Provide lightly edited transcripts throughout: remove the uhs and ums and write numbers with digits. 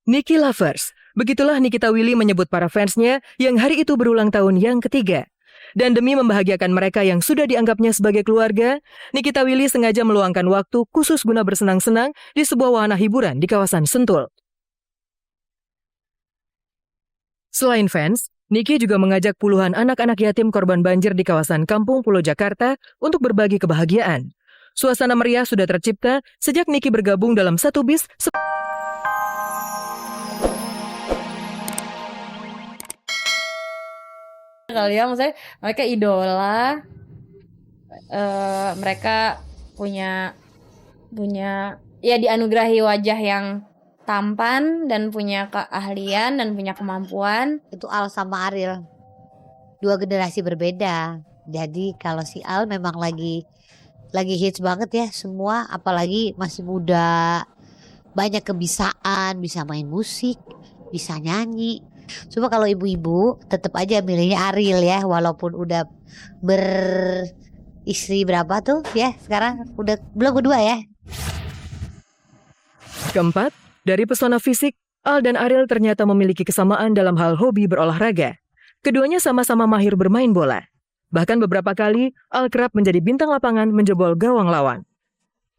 Niki Lovers. Begitulah Nikita Willy menyebut para fansnya yang hari itu berulang tahun yang ketiga. Dan demi membahagiakan mereka yang sudah dianggapnya sebagai keluarga, Nikita Willy sengaja meluangkan waktu khusus guna bersenang-senang di sebuah wahana hiburan di kawasan Sentul. Selain fans, Niki juga mengajak puluhan anak-anak yatim korban banjir di kawasan Kampung Pulo Jakarta untuk berbagi kebahagiaan. Suasana meriah sudah tercipta sejak Niki bergabung dalam satu bis. Kalian maksudnya mereka idola, mereka punya ya dianugerahi wajah yang tampan dan punya keahlian dan punya kemampuan. Itu Al sama Ariel, dua generasi berbeda. Jadi kalau si Al memang lagi hits banget ya semua, apalagi masih muda, banyak kebisaan, bisa main musik, bisa nyanyi. Cuma kalau ibu-ibu tetap aja milihnya Ariel ya, walaupun udah beristri berapa tuh ya sekarang, udah belum kedua ya. Keempat, dari pesona fisik, Al dan Ariel ternyata memiliki kesamaan dalam hal hobi berolahraga. Keduanya sama-sama mahir bermain bola. Bahkan beberapa kali, Al kerap menjadi bintang lapangan menjebol gawang lawan.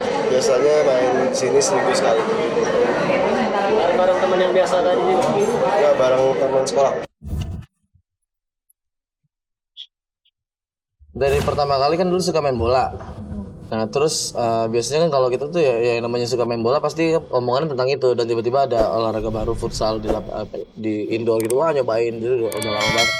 Biasanya main sini seminggu sekali. Bareng teman yang biasa tadi? Ya, bareng teman sekolah. Dari pertama kali kan dulu suka main bola. Nah terus biasanya kan kalau gitu tuh ya yang namanya suka main bola pasti omongan tentang itu. Dan tiba-tiba ada olahraga baru futsal di indoor gitu. Wah nyobain dulu udah lama banget.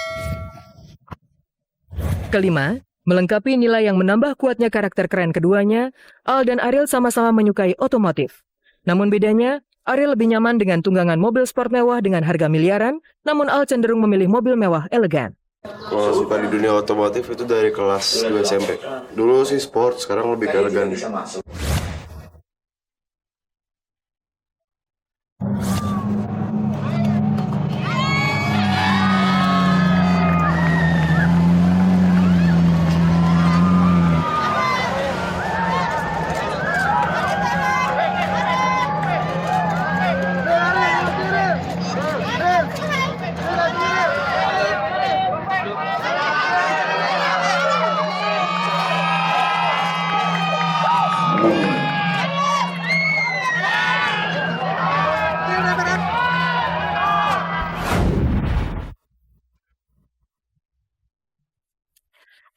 Kelima, melengkapi nilai yang menambah kuatnya karakter keren keduanya, Al dan Ariel sama-sama menyukai otomotif. Namun bedanya, Ariel lebih nyaman dengan tunggangan mobil sport mewah dengan harga miliaran, namun Al cenderung memilih mobil mewah elegan. Kalau suka di dunia otomotif itu dari kelas 2 SMP. Dulu sih sport, sekarang lebih ke elegan.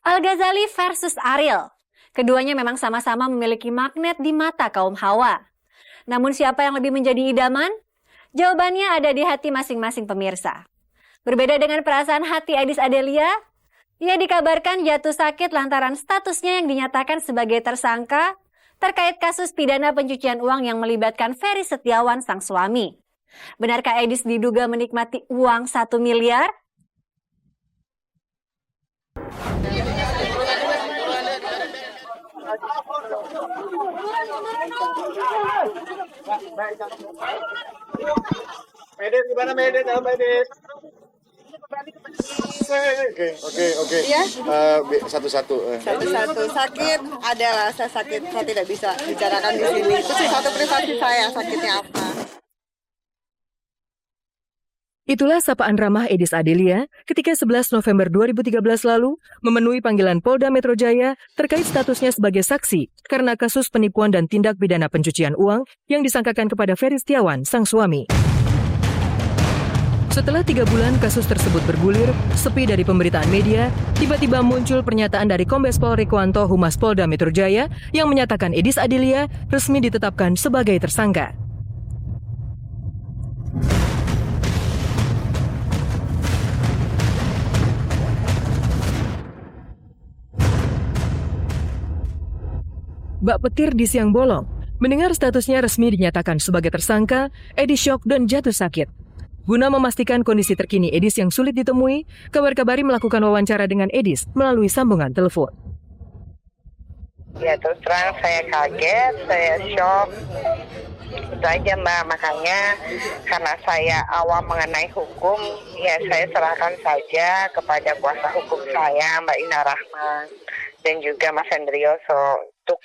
Al-Ghazali versus Ariel. Keduanya memang sama-sama memiliki magnet di mata kaum hawa. Namun siapa yang lebih menjadi idaman? Jawabannya ada di hati masing-masing pemirsa. Berbeda dengan perasaan hati Aedis Adelia, ia dikabarkan jatuh sakit lantaran statusnya yang dinyatakan sebagai tersangka terkait kasus pidana pencucian uang yang melibatkan Ferry Setiawan sang suami. Benarkah Aedis diduga menikmati uang 1 miliar? Medit gimana Medit? Halo Medit. Oke. Ya? Satu-satu. Satu-satu. Sakit ada rasa sakit, saya tidak bisa bicarakan di sini. Itu sih satu privasi saya, sakitnya apa. Itulah sapaan ramah Aedis Adelia ketika 11 November 2013 lalu memenuhi panggilan Polda Metro Jaya terkait statusnya sebagai saksi karena kasus penipuan dan tindak pidana pencucian uang yang disangkakan kepada Ferry Setiawan, sang suami. Setelah 3 bulan kasus tersebut bergulir, sepi dari pemberitaan media, tiba-tiba muncul pernyataan dari Kombes Pol Rikuwanto Humas Polda Metro Jaya yang menyatakan Aedis Adelia resmi ditetapkan sebagai tersangka. Bak petir di siang bolong. Mendengar statusnya resmi dinyatakan sebagai tersangka, Aedis syok dan jatuh sakit. Guna memastikan kondisi terkini Aedis yang sulit ditemui, Kabar-Kabari melakukan wawancara dengan Aedis melalui sambungan telepon. Ya terus terang saya kaget, saya shock. Itu aja Mbak, makanya karena saya awam mengenai hukum, ya saya serahkan saja kepada kuasa hukum saya, Mbak Ina Rahman, dan juga Mas Hendrioso untuk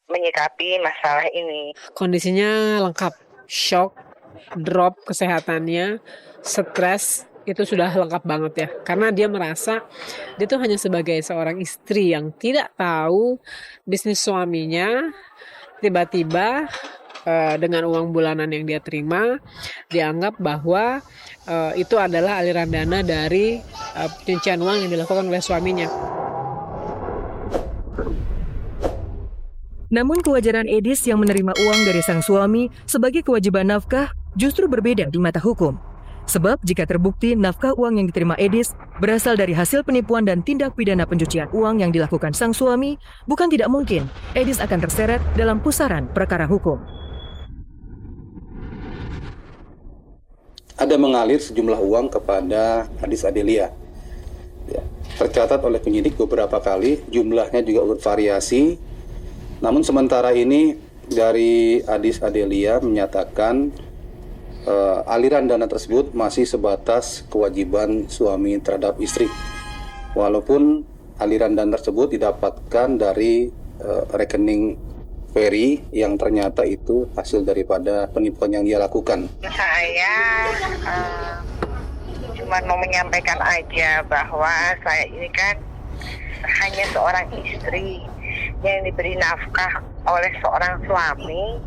menyikapi masalah ini. Kondisinya lengkap, shock, drop kesehatannya, stres, itu sudah lengkap banget ya. Karena dia merasa dia tuh hanya sebagai seorang istri yang tidak tahu bisnis suaminya tiba-tiba dengan uang bulanan yang dia terima dianggap bahwa itu adalah aliran dana dari pencucian uang yang dilakukan oleh suaminya. Namun kewajaran Edis yang menerima uang dari sang suami sebagai kewajiban nafkah justru berbeda di mata hukum. Sebab jika terbukti nafkah uang yang diterima Edis berasal dari hasil penipuan dan tindak pidana pencucian uang yang dilakukan sang suami, bukan tidak mungkin Edis akan terseret dalam pusaran perkara hukum. Ada mengalir sejumlah uang kepada Adis Adelia. Ya, tercatat oleh penyidik beberapa kali, jumlahnya juga bervariasi. Namun sementara ini dari Adis Adelia menyatakan aliran dana tersebut masih sebatas kewajiban suami terhadap istri. Walaupun aliran dana tersebut didapatkan dari rekening Ferry yang ternyata itu hasil daripada penipuan yang dia lakukan. Saya cuma mau menyampaikan aja bahwa saya ini kan hanya seorang istri yang diberi nafkah oleh seorang suami,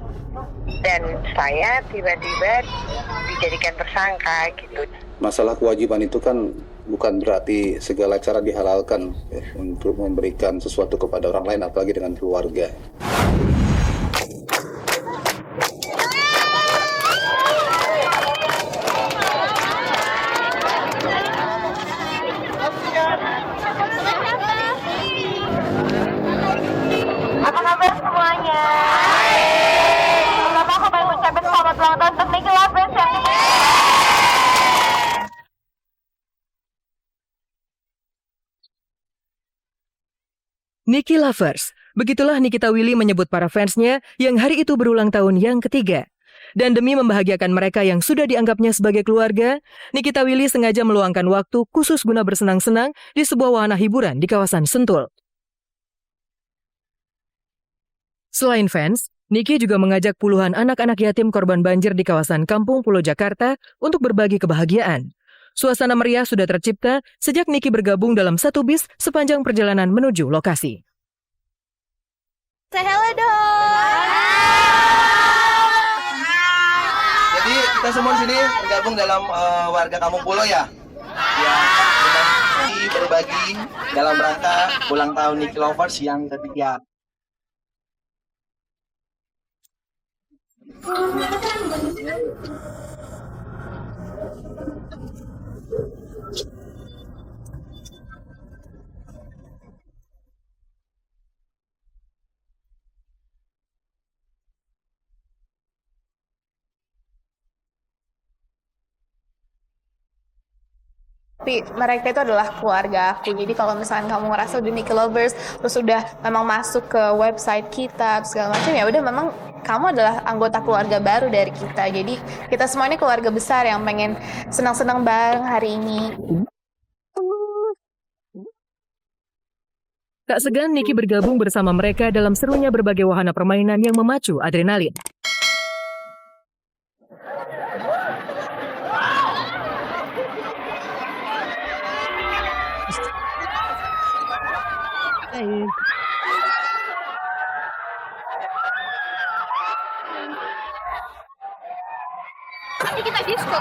dan saya tiba-tiba dijadikan tersangka gitu. Masalah kewajiban itu kan bukan berarti segala cara dihalalkan ya, untuk memberikan sesuatu kepada orang lain, apalagi dengan keluarga. Apa kabar semuanya? Pertama aku pengen ucapin selamat ulang tahun untuk Niki Lovers ya. Niki Lovers, begitulah Nikita Willy menyebut para fansnya yang hari itu berulang tahun yang ketiga. Dan demi membahagiakan mereka yang sudah dianggapnya sebagai keluarga, Nikita Willy sengaja meluangkan waktu khusus guna bersenang-senang di sebuah wahana hiburan di kawasan Sentul. Selain fans, Niki juga mengajak puluhan anak-anak yatim korban banjir di kawasan Kampung Pulo Jakarta untuk berbagi kebahagiaan. Suasana meriah sudah tercipta sejak Niki bergabung dalam satu bis sepanjang perjalanan menuju lokasi. Say hello dong. Jadi kita semua di sini tergabung dalam warga Kampung Pulo ya. Ya, berbagi dalam rangka ulang tahun Niki Lovers yang ketiga. Tapi mereka itu adalah keluarga aku. Jadi kalau misalnya kamu ngerasa udah Niki Lovers, terus udah memang masuk ke website kita segala macam, ya udah memang kamu adalah anggota keluarga baru dari kita. Jadi kita semua ini keluarga besar yang pengen senang-senang bareng hari ini. Tak segan Niki bergabung bersama mereka dalam serunya berbagai wahana permainan yang memacu adrenalin. Nanti kita disco.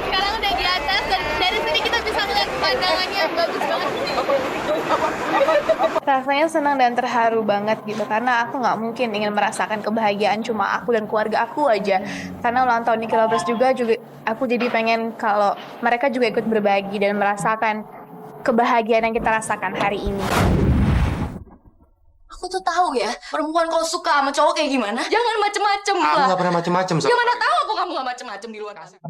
Sekarang udah di atas, dari sini kita bisa melihat pemandangannya yang bagus banget. Rasanya senang dan terharu banget gitu, karena aku nggak mungkin ingin merasakan kebahagiaan cuma aku dan keluarga aku aja. Karena ulang tahun Niki Lovers juga aku jadi pengen kalau mereka juga ikut berbagi dan merasakan kebahagiaan yang kita rasakan hari ini. Aku tuh tahu ya, perempuan kalau suka sama cowok kayak gimana, jangan macem-macem lah. Aku gak pernah macem-macem. Ya mana tahu kamu gak macem-macem di luar sana.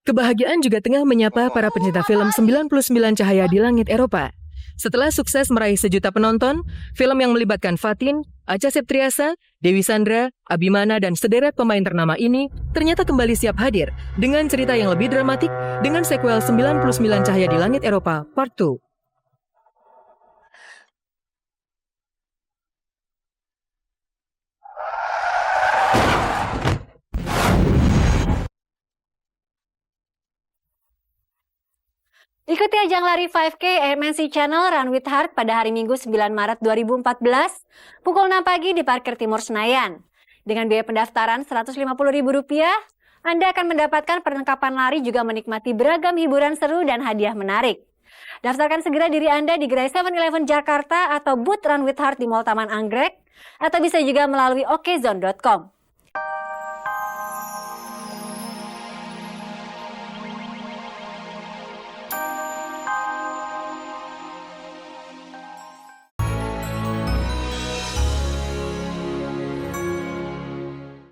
Kebahagiaan juga tengah menyapa para pencinta film 99 Cahaya di Langit Eropa. Setelah sukses meraih 1 juta penonton, film yang melibatkan Fatin, Acha Septriasa, Dewi Sandra, Abimana, dan sederet pemain ternama ini ternyata kembali siap hadir dengan cerita yang lebih dramatik dengan sequel 99 Cahaya di Langit Eropa Part 2. Ikuti ajang lari 5K MNC Channel Run with Heart pada hari Minggu 9 Maret 2014 pukul 6 pagi di Parkir Timur Senayan. Dengan biaya pendaftaran Rp150.000, Anda akan mendapatkan perlengkapan lari juga menikmati beragam hiburan seru dan hadiah menarik. Daftarkan segera diri Anda di gerai 7-Eleven Jakarta atau booth Run with Heart di Mall Taman Anggrek, atau bisa juga melalui okezone.com.